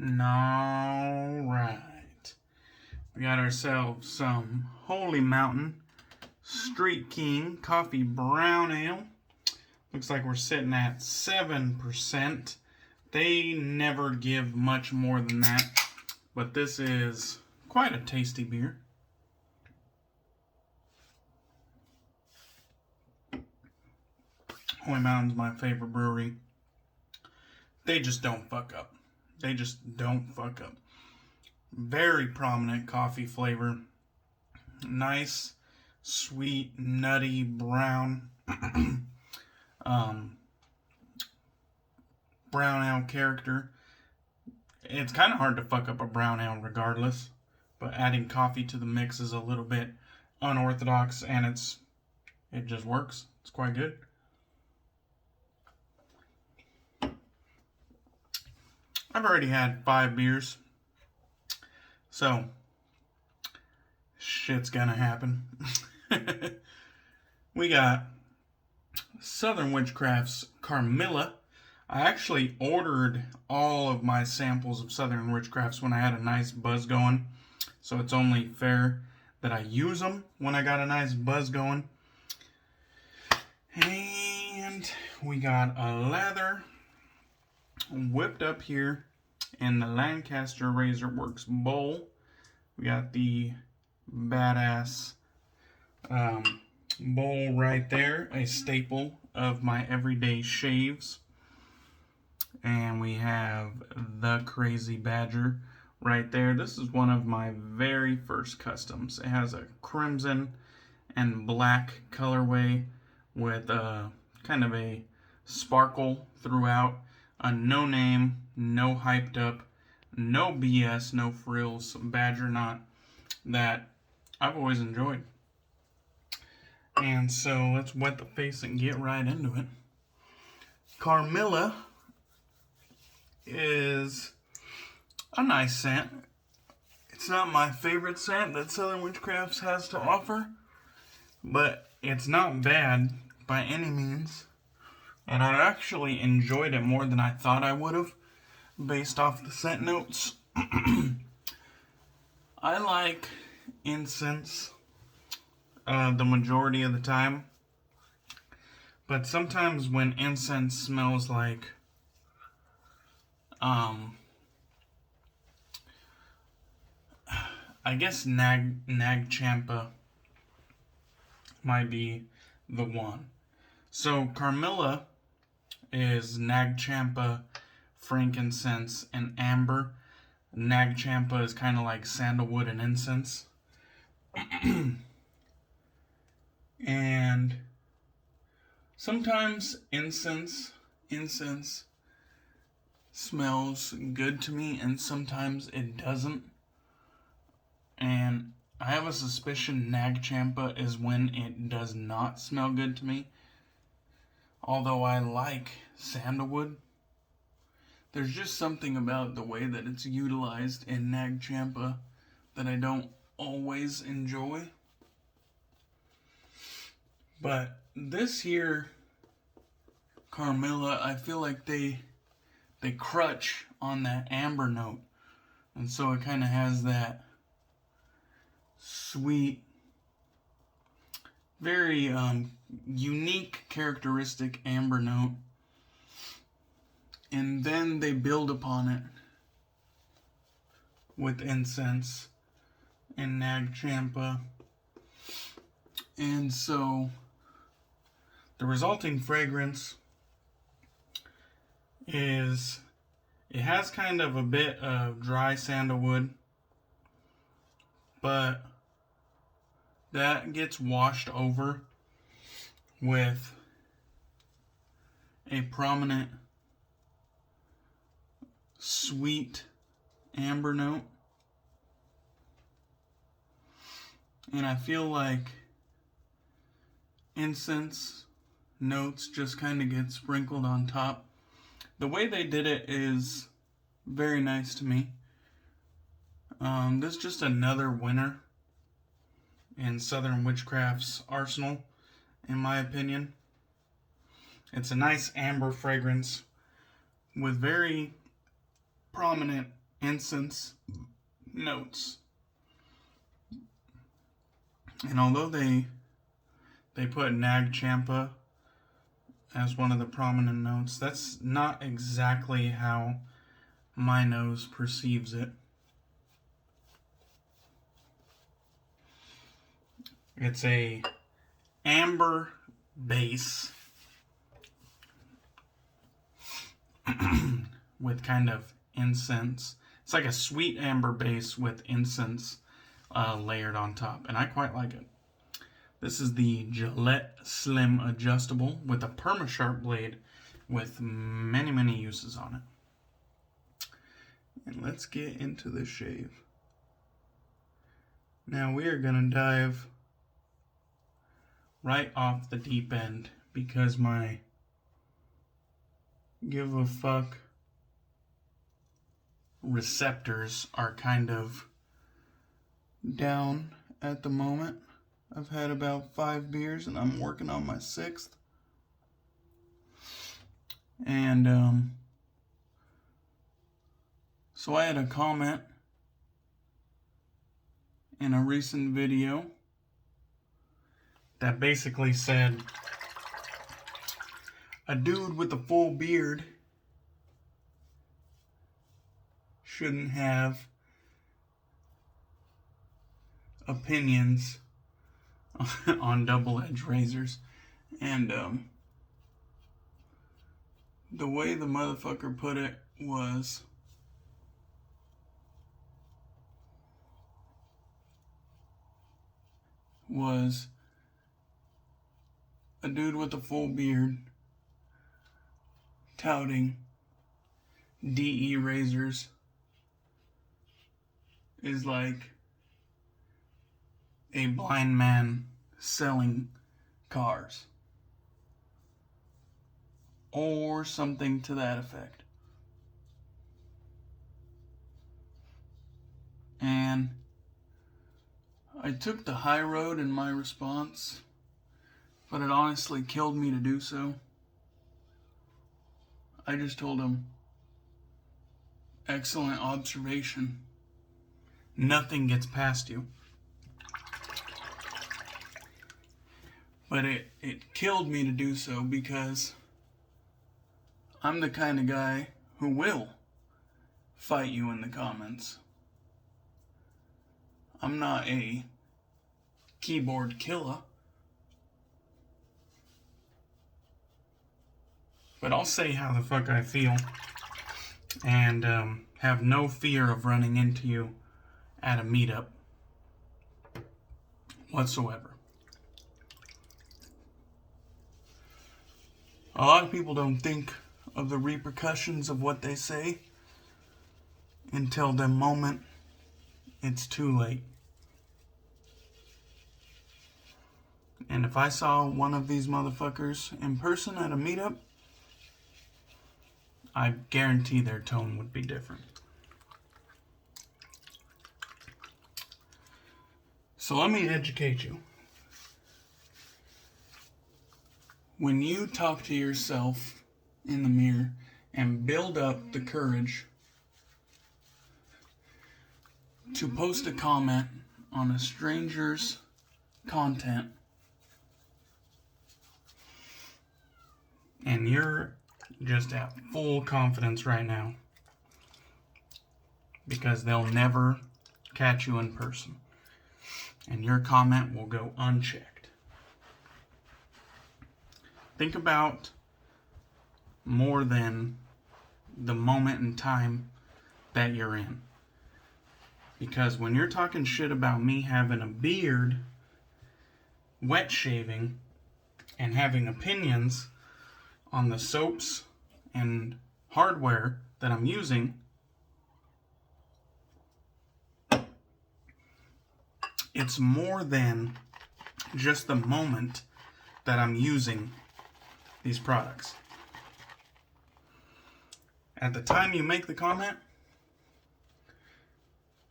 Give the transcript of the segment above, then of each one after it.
Alright. We got ourselves some Holy Mountain Street King Coffee Brown Ale. Looks like we're sitting at 7%. They never give much more than that, but this is quite a tasty beer. Holy Mountain's my favorite brewery. They just don't fuck up. They just don't fuck up. Very prominent coffee flavor. Nice, sweet, nutty, brown. Brown ale character. It's kind of hard to fuck up a brown ale regardless, but adding coffee to the mix is a little bit unorthodox, and it just works. It's quite good. I've already had 5 beers, so shit's gonna happen. We got Southern Witchcrafts Carmilla. I actually ordered all of my samples of Southern Witchcrafts when I had a nice buzz going, so it's only fair that I use them when I got a nice buzz going. And we got a lather whipped up here in the Lancaster Razor Works bowl. We got the badass bowl right there, a staple of my everyday shaves. And we have the Crazy Badger right there. This is one of my very first customs. It has a crimson and black colorway with kind of a sparkle throughout. A no name, no hyped up, no BS, no frills Badger knot that I've always enjoyed. And so let's wet the face and get right into it. Carmilla is a nice scent. It's not my favorite scent that Southern Witchcrafts has to offer, but it's not bad by any means. And I actually enjoyed it more than I thought I would have, based off the scent notes. I like incense the majority of the time, but sometimes when incense smells like I guess Nag Champa might be the one. So Carmilla is Nag Champa, frankincense, and amber. Nag Champa is kind of like sandalwood and incense. And sometimes incense smells good to me, and sometimes it doesn't. And I have a suspicion Nag Champa is when it does not smell good to me. Although I like sandalwood, there's just something about the way that it's utilized in Nag Champa that I don't always enjoy. But this here Carmilla, I feel like they crutch on that amber note, and so it kind of has that sweet, very unique, characteristic amber note, and then they build upon it with incense and Nag Champa, and so the resulting fragrance is, it has kind of a bit of dry sandalwood, but that gets washed over with a prominent sweet amber note. And I feel like incense notes just kind of get sprinkled on top. The way they did it is very nice to me. This is just another winner in Southern Witchcraft's arsenal, in my opinion. It's a nice amber fragrance with very prominent incense notes. And although they put Nag Champa as one of the prominent notes, that's not exactly how my nose perceives it. It's a amber base with kind of incense. It's like a sweet amber base with incense layered on top, and I quite like it. This is the Gillette Slim Adjustable with a Perma sharp blade with many, many uses on it. And let's get into the shave. Now we are going to dive right off the deep end because my give a fuck receptors are kind of down at the moment. I've had about 5 beers and I'm working on my 6th. And so I had a comment in a recent video that basically said a dude with a full beard shouldn't have opinions on double-edged razors. And the way the motherfucker put it was, a dude with a full beard touting DE razors is like a blind man selling cars, or something to that effect. And I took the high road in my response, but it honestly killed me to do so. I just told him, excellent observation. Nothing gets past you. But it killed me to do so because I'm the kind of guy who will fight you in the comments. I'm not a keyboard killer. But I'll say how the fuck I feel and have no fear of running into you at a meetup whatsoever. A lot of people don't think of the repercussions of what they say until the moment it's too late. And if I saw one of these motherfuckers in person at a meetup, I guarantee their tone would be different. So let me educate you. When you talk to yourself in the mirror and build up the courage to post a comment on a stranger's content, and you're just at full confidence right now because they'll never catch you in person, and your comment will go unchecked. Think about more than the moment in time that you're in. Because when you're talking shit about me having a beard, wet shaving, and having opinions on the soaps and hardware that I'm using, it's more than just the moment that I'm using these products. At the time you make the comment,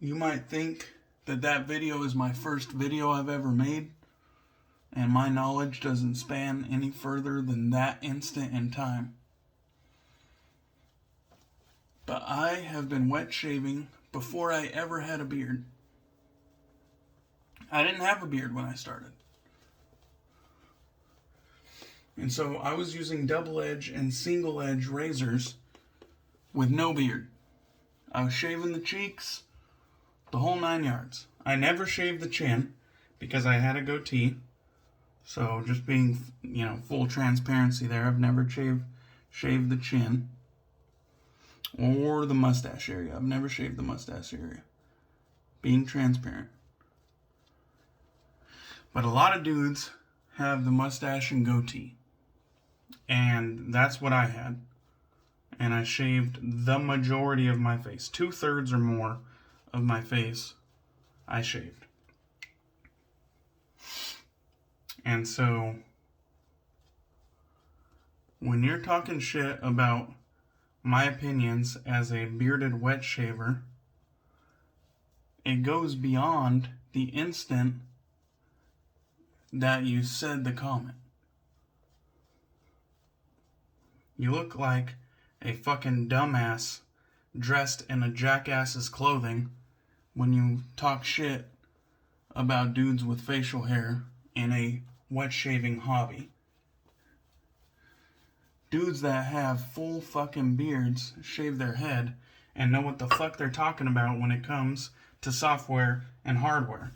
you might think that that video is my first video I've ever made, and my knowledge doesn't span any further than that instant in time. But I have been wet shaving before I ever had a beard. I didn't have a beard when I started. And so I was using double edge and single edge razors with no beard. I was shaving the cheeks, the whole 9 yards. I never shaved the chin because I had a goatee. So just being, full transparency there, I've never shaved the chin or the mustache area. I've never shaved the mustache area. Being transparent. But a lot of dudes have the mustache and goatee. And that's what I had. And I shaved the majority of my face. 2/3 or more of my face I shaved. And so, when you're talking shit about my opinions as a bearded wet shaver, it goes beyond the instant that you said the comment. You look like a fucking dumbass dressed in a jackass's clothing when you talk shit about dudes with facial hair in a wet shaving hobby. Dudes that have full fucking beards shave their head and know what the fuck they're talking about when it comes to software and hardware.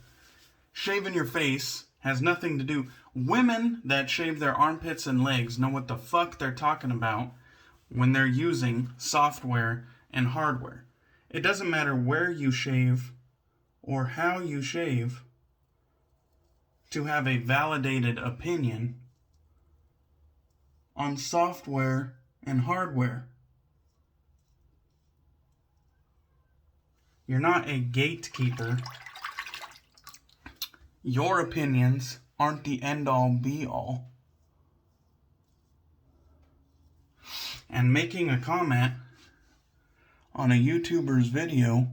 Shaving your face has nothing to do. Women that shave their armpits and legs know what the fuck they're talking about when they're using software and hardware. It doesn't matter where you shave or how you shave to have a validated opinion on software and hardware. You're not a gatekeeper. Your opinions aren't the end-all be-all. And making a comment on a YouTuber's video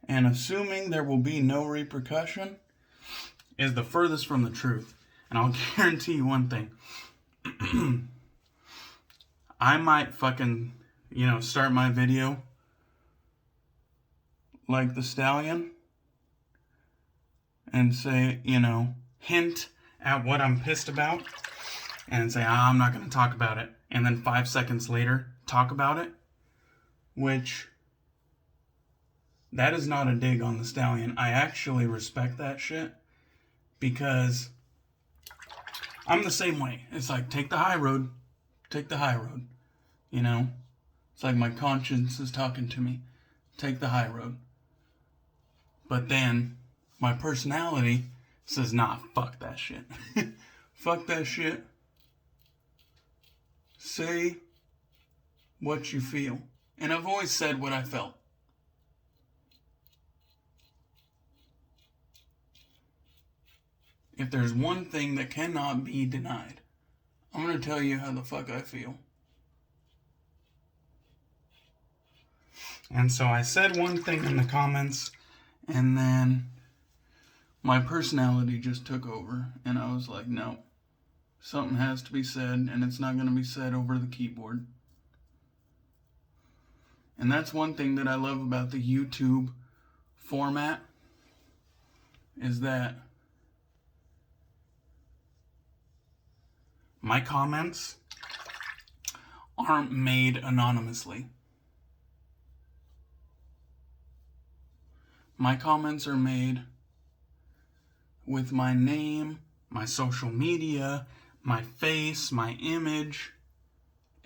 and assuming there will be no repercussion is the furthest from the truth. And I'll guarantee you one thing. I might fucking, start my video like the Stallion and say, hint at what I'm pissed about and say, I'm not going to talk about it. And then 5 seconds later, talk about it. Which, that is not a dig on the Stallion. I actually respect that shit because I'm the same way. It's like, take the high road. Take the high road. It's like my conscience is talking to me. Take the high road. But then my personality says, nah, fuck that shit. Fuck that shit. Say what you feel. And I've always said what I felt. If there's one thing that cannot be denied, I'm going to tell you how the fuck I feel. And so I said one thing in the comments, and then my personality just took over, and I was like, no, something has to be said, and it's not going to be said over the keyboard. And that's one thing that I love about the YouTube format, is that my comments aren't made anonymously. My comments are made with my name, my social media, my face, my image.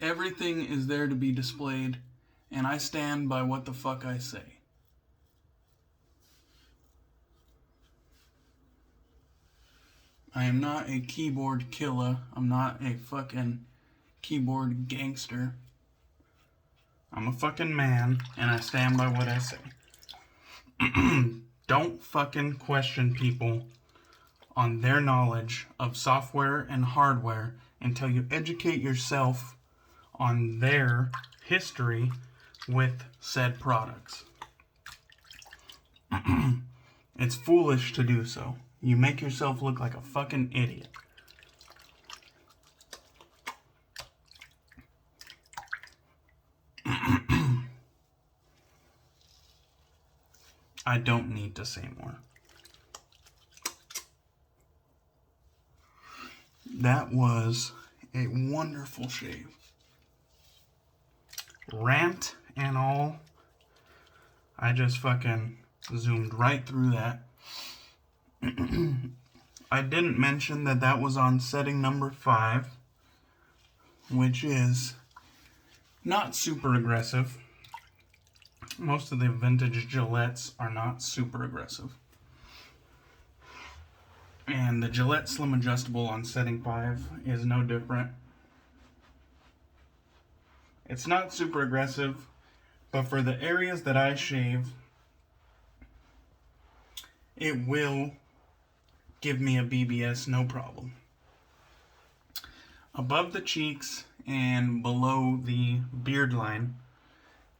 Everything is there to be displayed, and I stand by what the fuck I say. I am not a keyboard killer. I'm not a fucking keyboard gangster. I'm a fucking man, and I stand by what I say. Don't fucking question people on their knowledge of software and hardware until you educate yourself on their history with said products. It's foolish to do so. You make yourself look like a fucking idiot. I don't need to say more. That was a wonderful shave. Rant and all, I just fucking zoomed right through that. I didn't mention that that was on setting number 5, which is not super aggressive. Most of the vintage Gillettes are not super aggressive. And the Gillette Slim Adjustable on setting 5 is no different. It's not super aggressive, but for the areas that I shave, it will give me a BBS no problem. Above the cheeks and below the beard line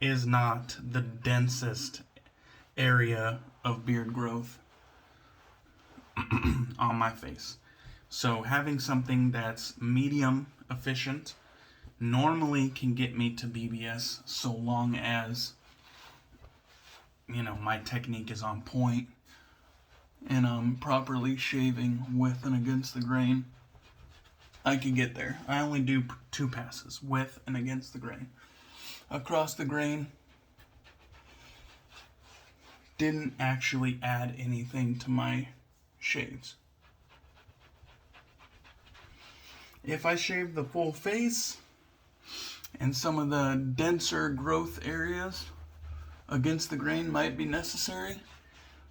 is not the densest area of beard growth on my face. So having something that's medium efficient normally can get me to BBS so long as, you know, my technique is on point and I'm properly shaving with and against the grain. I can get there. I only do 2 passes, with and against the grain. Across the grain didn't actually add anything to my shaves. If I shave the full face and some of the denser growth areas against the grain might be necessary,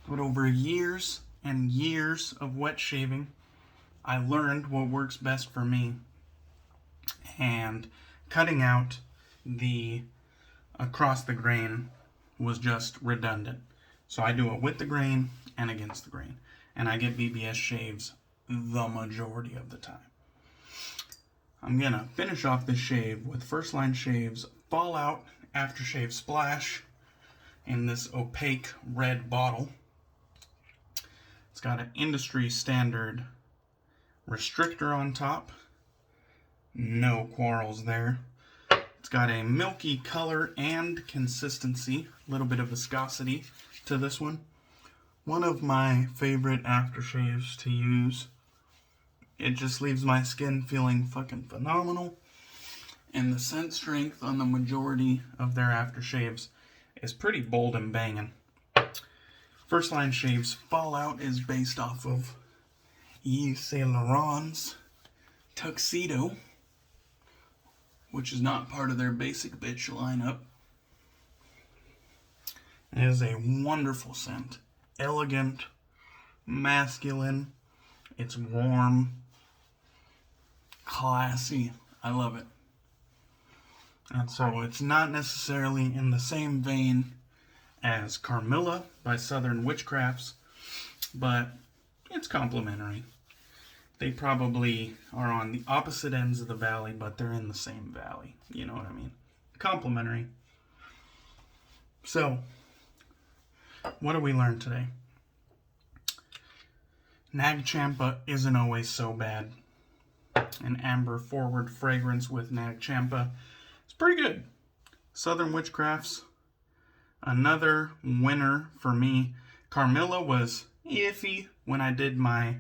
but over years and years of wet shaving, I learned what works best for me, and cutting out the across the grain was just redundant. So I do it with the grain and against the grain, and I get BBS shaves the majority of the time. I'm gonna finish off this shave with First Line Shaves Fallout Aftershave Splash in this opaque red bottle. It's got an industry standard restrictor on top. No quarrels there. It's got a milky color and consistency, a little bit of viscosity to this one. One of my favorite aftershaves to use. It just leaves my skin feeling fucking phenomenal. And the scent strength on the majority of their aftershaves is pretty bold and banging. First Line Shaves Fallout is based off of Yves Saint Laurent's Tuxedo, which is not part of their basic bitch lineup. It is a wonderful scent. Elegant, masculine, it's warm, classy. I love it. And so it's not necessarily in the same vein as Carmilla by Southern Witchcrafts, but it's complementary. They probably are on the opposite ends of the valley, but they're in the same valley. You know what I mean? Complementary. So, what did we learn today? Nag Champa isn't always so bad. An amber forward fragrance with Nag Champa is pretty good. Southern Witchcrafts, another winner for me. Carmilla was iffy when I did my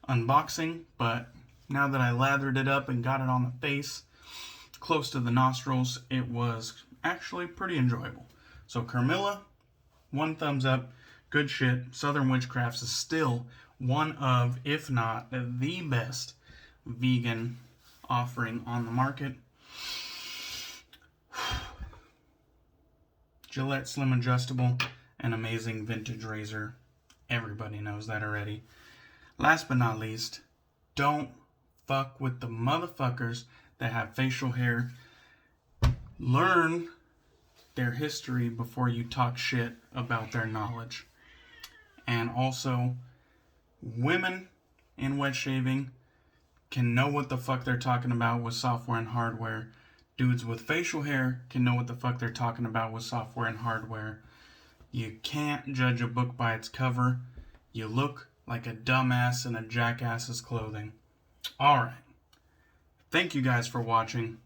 unboxing, but now that I lathered it up and got it on the face, close to the nostrils, it was actually pretty enjoyable. So Carmilla, 1 thumbs up, good shit. Southern Witchcrafts is still one of, if not the best vegan offering on the market. Gillette Slim Adjustable, an amazing vintage razor. Everybody knows that already. Last but not least, don't fuck with the motherfuckers that have facial hair. Learn their history before you talk shit about their knowledge. And also, women in wet shaving can know what the fuck they're talking about with software and hardware. Dudes with facial hair can know what the fuck they're talking about with software and hardware. You can't judge a book by its cover. You look like a dumbass in a jackass's clothing. Alright. Thank you guys for watching.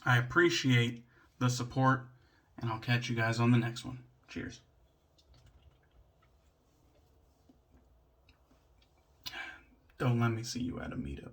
I appreciate the support, and I'll catch you guys on the next one. Cheers. Don't let me see you at a meetup.